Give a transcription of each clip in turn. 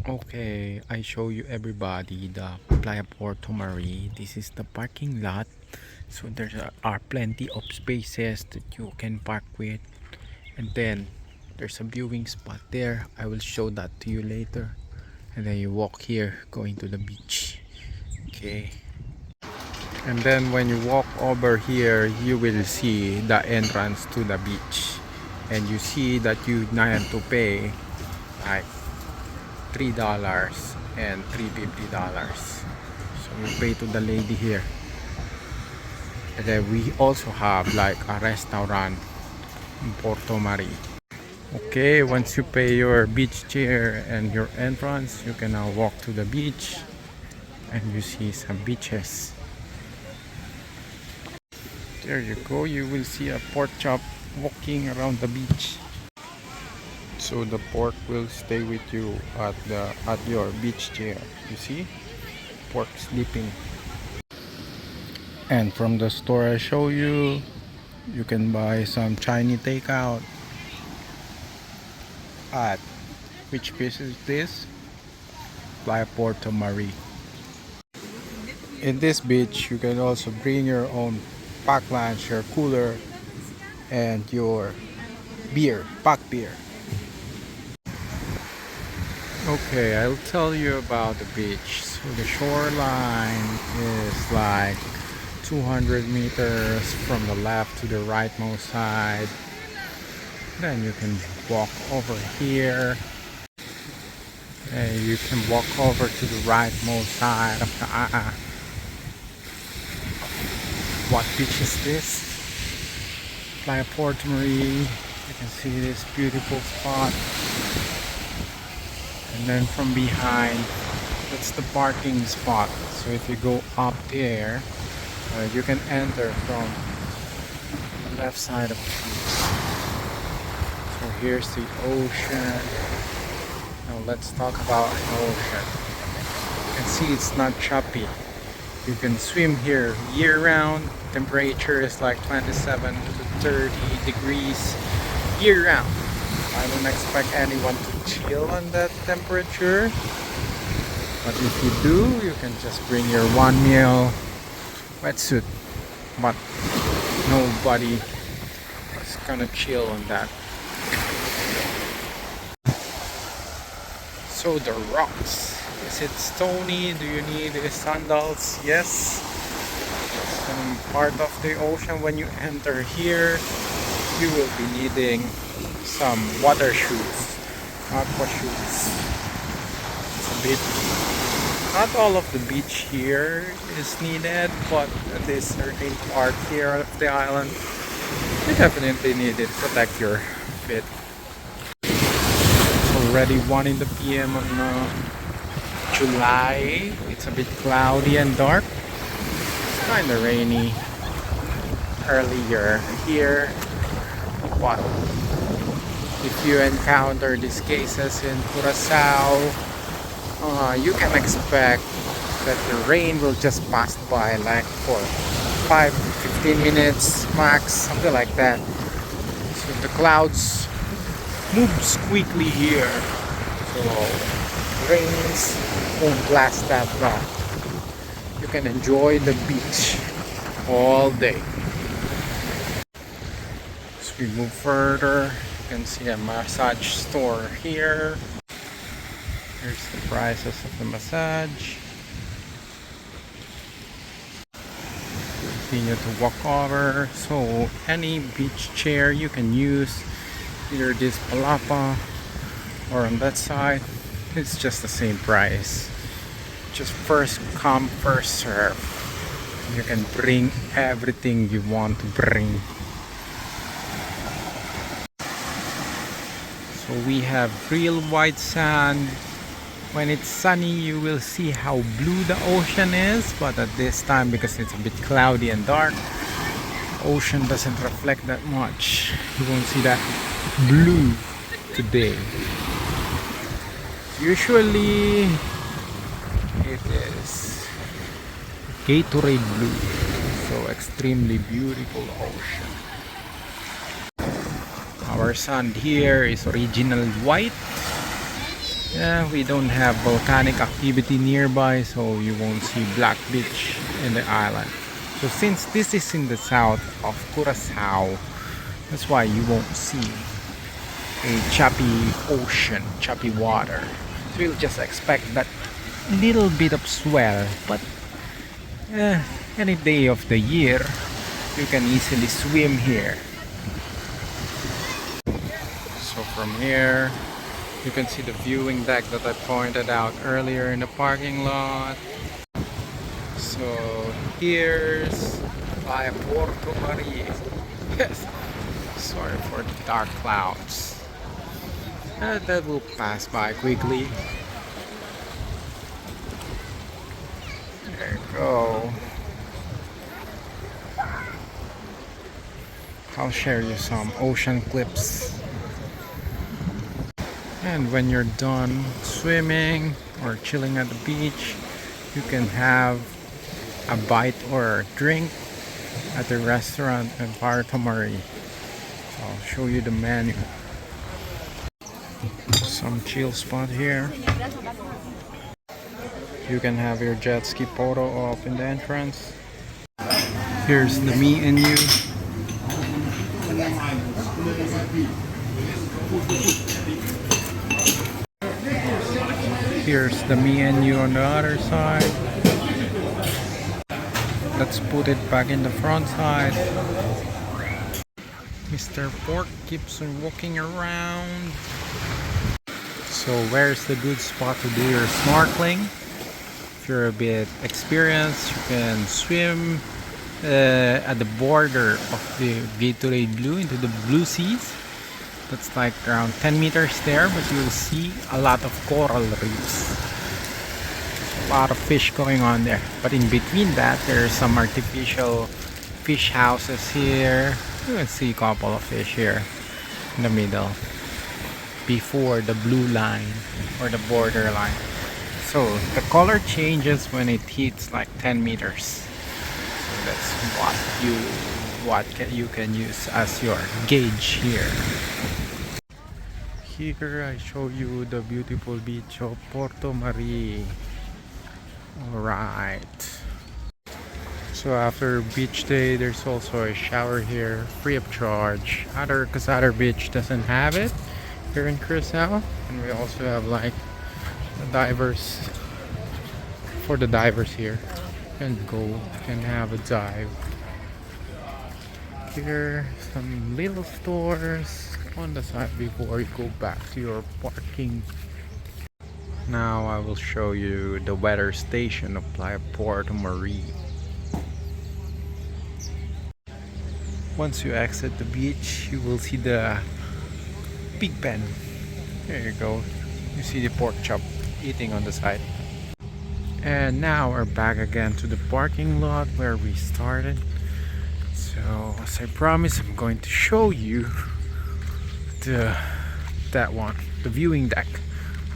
Okay, I show you everybody the Playa Porto Marie. This is the parking lot. So there are plenty of spaces that you can park with. And then there's a viewing spot there. I will show that to you later. And then you walk here going to the beach. Okay. And then when you walk over here, you will see the entrance to the beach. And you see that you need to pay like $3 and $350. So we pay to the lady here. And then we also have like a restaurant in Porto Marie. Okay, once you pay your beach chair and your entrance, you can now walk to the beach and you see some beaches. There you go, you will see a pork chop walking around the beach. So the pork will stay with you at your beach chair. You see? Pork sleeping. And from the store I show you, you can buy some Chinese takeout. At which beach is this? Playa Porto Marie. In this beach, you can also bring your own pack lunch, your cooler, and your beer, pack beer. Okay, I'll tell you about the beach. So the shoreline is like 200 meters from the left to the rightmost side. Then you can walk over here and you can walk over to the rightmost side of the what beach is this? Playa Porto Marie. You can see this beautiful spot. And then from behind, that's the parking spot. So if you go up there, you can enter from the left side of the beach. So here's the ocean. Now let's talk about the ocean. You can see it's not choppy. You can swim here year-round. Temperature is like 27 to 30 degrees year-round. I don't expect anyone to chill on that temperature. But if you do, you can just bring your 1 meal wetsuit. But nobody is gonna chill on that. So the rocks, is it stony? Do you need sandals? Yes. Some part of the ocean. When you enter here, you will be needing some water shoes, aqua shoes. It's a bit, not all of the beach here is needed, but at this certain part here of the island, you definitely need it to protect your feet. Already 1 in the PM on July. It's a bit cloudy and dark. It's kind of rainy earlier here, but if you encounter these cases in CURACAO, you can expect that the rain will just pass by like for 5-15 minutes max, something like that. So the clouds moves quickly here, so rains won't last that long. You can enjoy the beach all day. As we move further, you can see a massage store here. Here's the prices of the massage. Continue to walk over. So any beach chair you can use, either this palapa or on that side, it's just the same price. Just first come, first serve. You can bring everything you want to bring. So we have real white sand. When it's sunny, you will see how blue the ocean is, but at this time, because it's a bit cloudy and dark, ocean doesn't reflect that much. You won't see that blue today. Usually it is Gatorade blue. So extremely beautiful ocean. Our sand here is original white. Yeah, we don't have volcanic activity nearby, so you won't see black beach in the island. So since this is in the south of Curacao, that's why you won't see a choppy ocean, choppy water. So you'll just expect that little bit of swell, but any day of the year, you can easily swim here. So from here, you can see the viewing deck that I pointed out earlier in the parking lot. So here's Playa Porto Marie. Yes. Sorry for the dark clouds. That will pass by quickly. There you go. I'll share you some ocean clips. And when you're done swimming or chilling at the beach, you can have a bite or a drink at the restaurant in Porto Marie. So I'll show you the menu. Some chill spot here. You can have your jet ski photo up in the entrance. Here's the me and you. Here's the me and you on the other side. Let's put it back in the front side. Mr. Pork keeps on walking around. So where's the good spot to do your snorkeling? If you're a bit experienced, you can swim at the border of the Gatorade Blue into the blue seas. That's like around 10 meters there, but you'll see a lot of coral reefs. A lot of fish going on there. But in between that, there's some artificial fish houses here. You can see a couple of fish here in the middle before the blue line or the border line. So the color changes when it hits like 10 meters. So that's what you can use as your gauge here. Here I show you the beautiful beach of Porto Marie. Alright. So after beach day, there's also a shower here, free of charge. Because other beach doesn't have it here in Curacao. And we also have like divers for the divers here. You can have a dive. Here, some little stores on the side before you go back to your parking. Now I will show you the weather station of Playa Porto Marie. Once you exit the beach, you will see the pig pen. There you go. You see the pork chop eating on the side. And now we're back again to the parking lot where we started. So as I promised, I'm going to show you the viewing deck.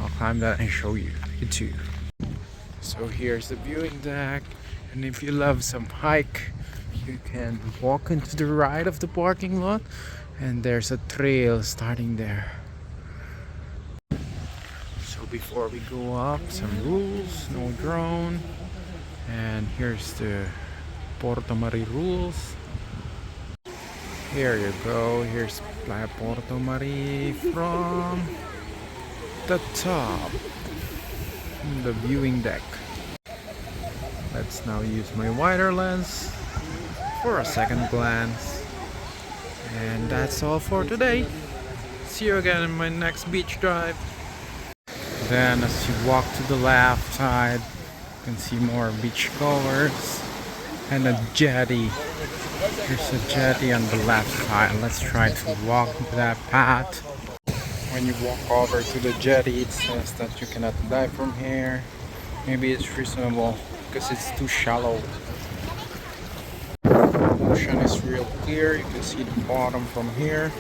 I'll climb that and show you it too. So here's the viewing deck, and if you love some hike, you can walk into the right of the parking lot, and there's a trail starting there. So before we go up, some rules: no drone, and here's the Porto Marie rules. Here you go. Here's Playa Porto Marie from the top, the viewing deck. Let's now use my wider lens for a second glance. And that's all for today. See you again in my next beach drive. Then as you walk to the left side, you can see more beach goers and a jetty. There's a jetty on the left side. Let's try to walk that path. When you walk over to the jetty, it says that you cannot dive from here. Maybe it's reasonable because it's too shallow. The ocean is real clear. You can see the bottom from here.